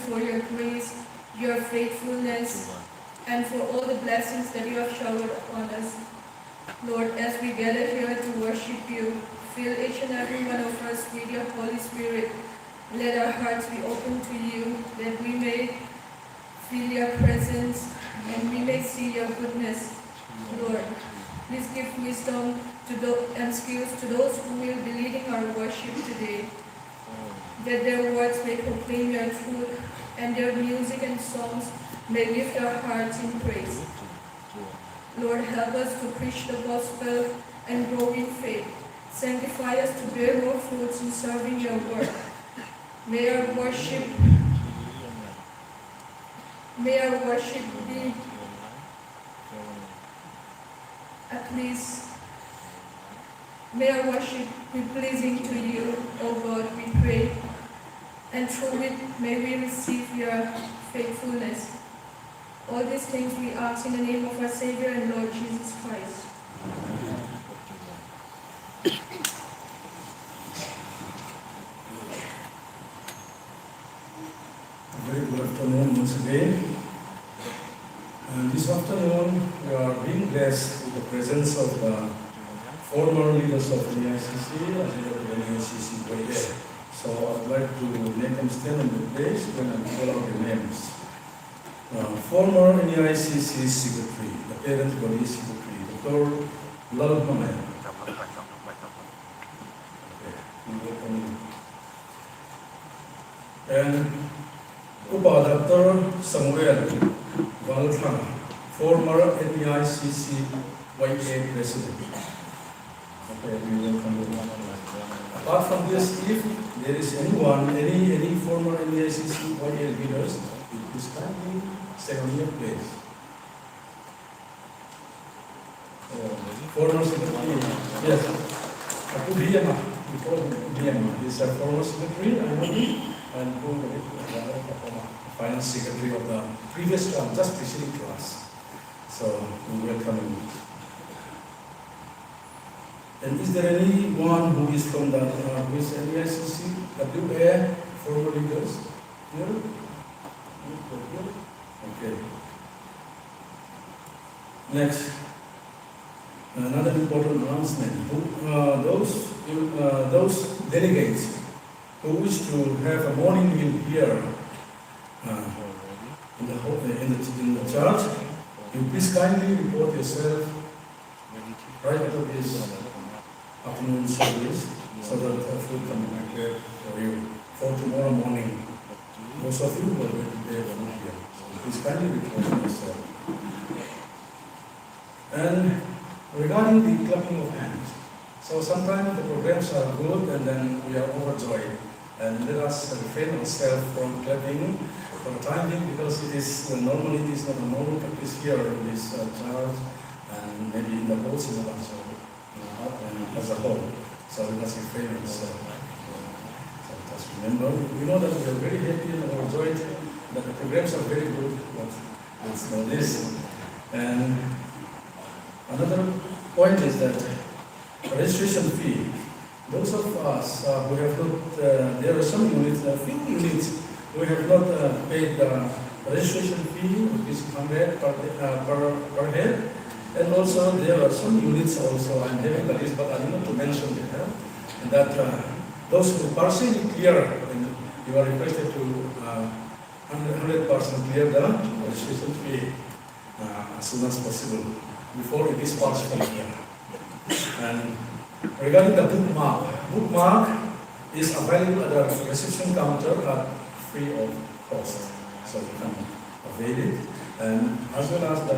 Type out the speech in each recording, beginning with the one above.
for your grace, your faithfulness, and for all the blessings that you have showered upon us. Lord, as we gather here to worship you, fill each and every one of us with your Holy Spirit. Let our hearts be open to you, that we may feel your presence and we may see your goodness. Lord, please give wisdom and skills to those who will be leading our worship today, that their words may proclaim your truth and their music and songs may lift our hearts in praise. Lord, help us to preach the gospel and grow in faith. Sanctify us to bear more fruits in serving your work. May our worship be May our worship be pleasing to you, O God, we pray. And through it may we receive your faithfulness. All these things we ask in the name of our Savior and Lord Jesus Christ. Very good afternoon once again. And this afternoon we are being blessed with the presence of the former leaders of the NEICCYA as well as the NEICCYA. So I'd like to make them stand on the place when I call out the names. Former NEICCYA Secretary, the Parent Body Secretary, Dr. Lal Mamaya. And Upadaptar Samuel Valthana, former NEICCYA President. Okay, we welcome you. Apart from this, if there is anyone, any former NEICCYA leaders, please kindly stay on your place. Former Secretary, yes, Biennial, we call him Biennial. He is a former Secretary, I know him, and who Finance Secretary of the previous term, just preceding to us. So we welcome him. And is there anyone who is from the NEICCYA former leaders? Here? Okay. Next, another important announcement. Those delegates who wish to have a morning meal here in the church, you please kindly report yourself right after this afternoon service so that food can be prepared for you for tomorrow morning. Most of you will be there food here. So please kindly report yourself. And regarding the clapping of hands, so sometimes the programs are good and then we are overjoyed. And let us refrain ourselves from clapping for the time being because it is normally it is not a normal practice here in this church and maybe in the whole syllabus as a whole. So we must refrain ourselves. So just remember, we know that we are very happy and overjoyed that the programs are very good, but let's know this. And another point is that registration fee. Those of us who have not, there are some units, a few units, who have not paid the registration fee, which is 100 per head. And also there are some units also, I'm having the list, but I did not mention here, that those who partially clear, you are requested to 100% clear the registration fee as soon as possible, before it is partially clear. And regarding the bookmark is available at the reception counter at free of cost. So you can avail it. And as well as the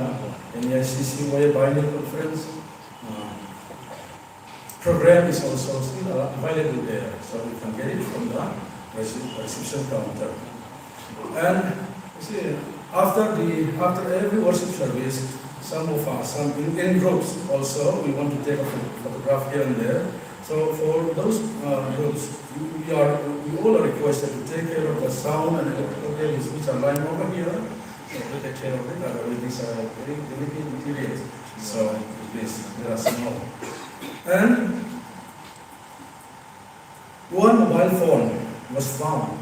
NEICCYA Biennial Conference program is also still available there. So you can get it from the reception counter. And you see, after every worship service, some of us, in groups also, we want to take a photograph here and there. So for those groups, we all are requested to take care of the sound and electrical cables which are lying over here. So we take care of it, otherwise these are very delicate materials. So please, let us know. And one mobile phone was found